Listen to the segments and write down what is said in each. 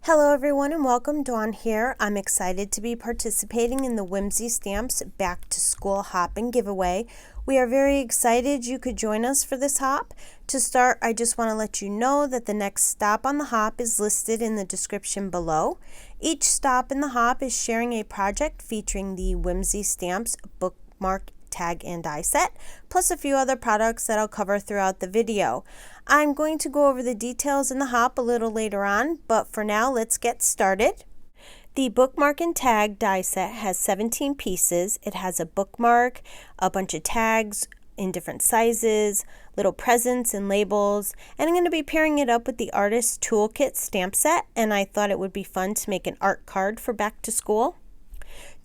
Hello everyone and welcome. Dawn here. I'm excited to be participating in the Whimsy Stamps Back to School Hop and Giveaway. We are very excited you could join us for this hop. To start, I just want to let you know that the next stop on the hop is listed in the description below. Each stop in the hop is sharing a project featuring the Whimsy Stamps Bookmark tag and die set, plus a few other products that I'll cover throughout the video. I'm going to go over the details in the hop a little later on, but for now, let's get started. The bookmark and tag die set has 17 pieces. It has a bookmark, a bunch of tags in different sizes, little presents and labels, and I'm going to be pairing it up with the Artist Toolkit stamp set, and I thought it would be fun to make an art card for back to school.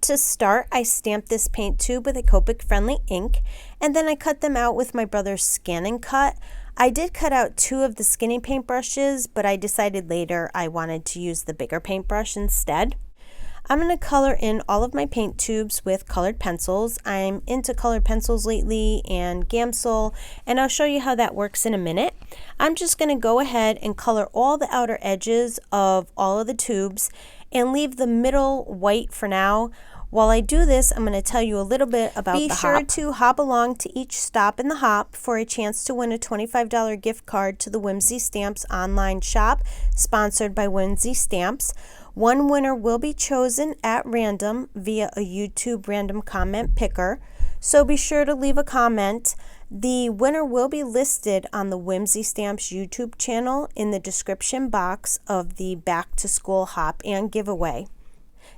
To start, I stamped this paint tube with a Copic-friendly ink, and then I cut them out with my brother's Scan and Cut. I did cut out 2 of the skinny paintbrushes, but I decided later I wanted to use the bigger paintbrush instead. I'm going to color in all of my paint tubes with colored pencils. I'm into colored pencils lately and Gamsol, and I'll show you how that works in a minute. I'm just going to go ahead and color all the outer edges of all of the tubes and leave the middle white for now. While I do this, I'm going to tell you a little bit about the hop. Be sure to hop along to each stop in the hop for a chance to win a $25 gift card to the Whimsy Stamps Online Shop, sponsored by Whimsy Stamps. One winner will be chosen at random via a YouTube random comment picker, so be sure to leave a comment. The winner will be listed on the Whimsy Stamps YouTube channel in the description box of the Back to School Hop and Giveaway.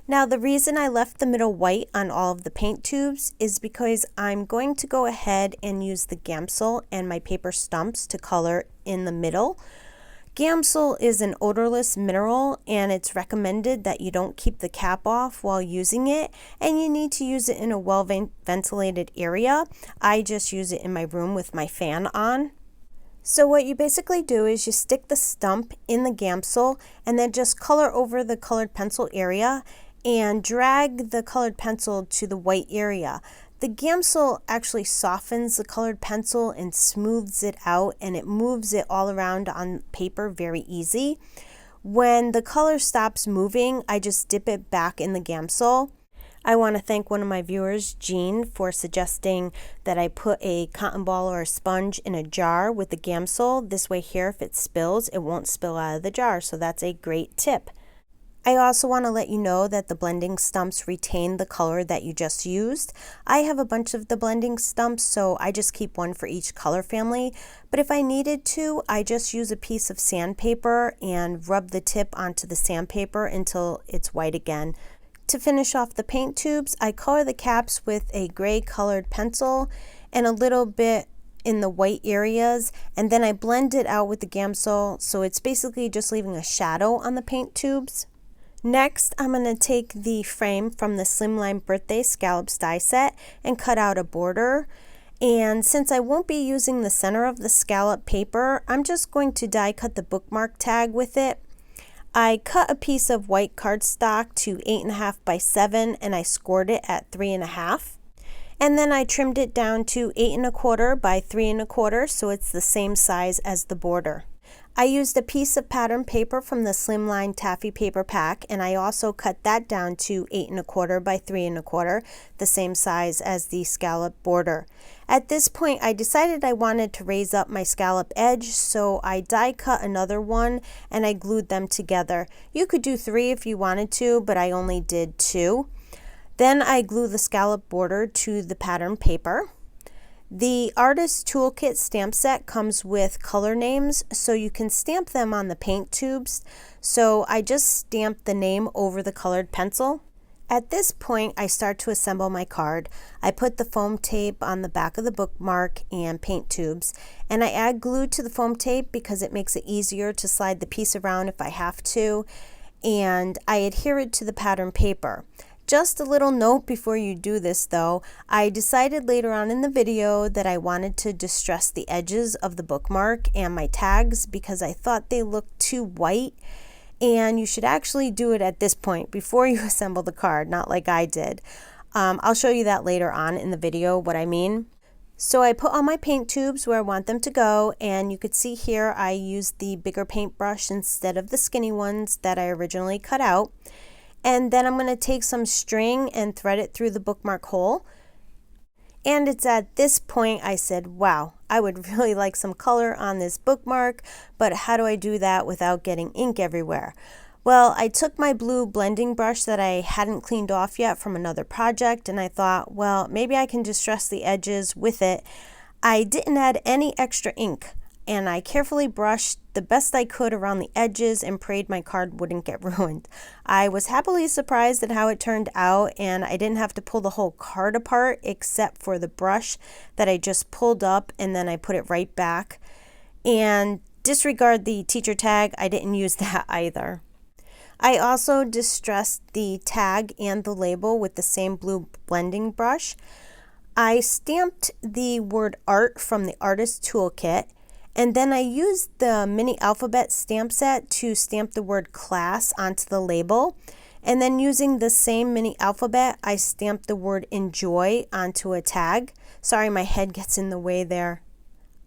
Now, the reason I left the middle white on all of the paint tubes is because I'm going to go ahead and use the Gamsol and my paper stumps to color in the middle. Gamsol is an odorless mineral, and it's recommended that you don't keep the cap off while using it, and you need to use it in a well-ventilated area. I just use it in my room with my fan on. So what you basically do is you stick the stump in the Gamsol and then just color over the colored pencil area and drag the colored pencil to the white area. The Gamsol actually softens the colored pencil and smooths it out, and it moves it all around on paper very easy. When the color stops moving, I just dip it back in the Gamsol. I want to thank one of my viewers, Jean, for suggesting that I put a cotton ball or a sponge in a jar with the Gamsol. This way here, if it spills, it won't spill out of the jar, so that's a great tip. I also want to let you know that the blending stumps retain the color that you just used. I have a bunch of the blending stumps, so I just keep one for each color family. But if I needed to, I just use a piece of sandpaper and rub the tip onto the sandpaper until it's white again. To finish off the paint tubes, I color the caps with a gray colored pencil and a little bit in the white areas, and then I blend it out with the Gamsol, so it's basically just leaving a shadow on the paint tubes. Next, I'm going to take the frame from the Slimline Birthday Scallops die set and cut out a border. And since I won't be using the center of the scallop paper, I'm just going to die cut the bookmark tag with it. I cut a piece of white cardstock to 8.5 by 7 and I scored it at 3.5. And then I trimmed it down to 8.25 by 3.25, so it's the same size as the border. I used a piece of pattern paper from the Slimline Taffy paper pack, and I also cut that down to 8.25 by 3.25, the same size as the scallop border. At this point, I decided I wanted to raise up my scallop edge, so I die cut another one and I glued them together. You could do 3 if you wanted to, but I only did 2. Then I glue the scallop border to the pattern paper. The Artist Toolkit stamp set comes with color names, so you can stamp them on the paint tubes. So I just stamped the name over the colored pencil. At this point, I start to assemble my card. I put the foam tape on the back of the bookmark and paint tubes, and I add glue to the foam tape because it makes it easier to slide the piece around if I have to, and I adhere it to the pattern paper. Just a little note before you do this though, I decided later on in the video that I wanted to distress the edges of the bookmark and my tags because I thought they looked too white, and you should actually do it at this point before you assemble the card, not like I did. I'll show you that later on in the video what I mean. So I put all my paint tubes where I want them to go, and you could see here I used the bigger paintbrush instead of the skinny ones that I originally cut out. And then I'm going to take some string and thread it through the bookmark hole. And it's at this point I said, wow, I would really like some color on this bookmark, but how do I do that without getting ink everywhere? Well, I took my blue blending brush that I hadn't cleaned off yet from another project, and I thought, well, maybe I can distress the edges with it. I didn't add any extra ink, and I carefully brushed the best I could around the edges and prayed my card wouldn't get ruined. I was happily surprised at how it turned out, and I didn't have to pull the whole card apart except for the brush that I just pulled up and then I put it right back. And disregard the teacher tag, I didn't use that either. I also distressed the tag and the label with the same blue blending brush. I stamped the word art from the artist toolkit, and then I used the mini alphabet stamp set to stamp the word class onto the label. And then using the same mini alphabet, I stamped the word enjoy onto a tag. Sorry, my head gets in the way there.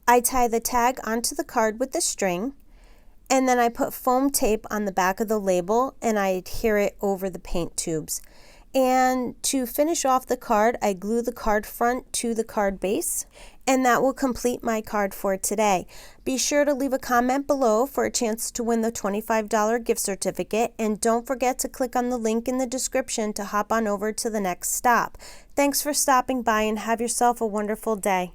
I tie the tag onto the card with the string, and then I put foam tape on the back of the label and I adhere it over the paint tubes. And to finish off the card, I glue the card front to the card base, and that will complete my card for today. Be sure to leave a comment below for a chance to win the $25 gift certificate, and don't forget to click on the link in the description to hop on over to the next stop. Thanks for stopping by and have yourself a wonderful day.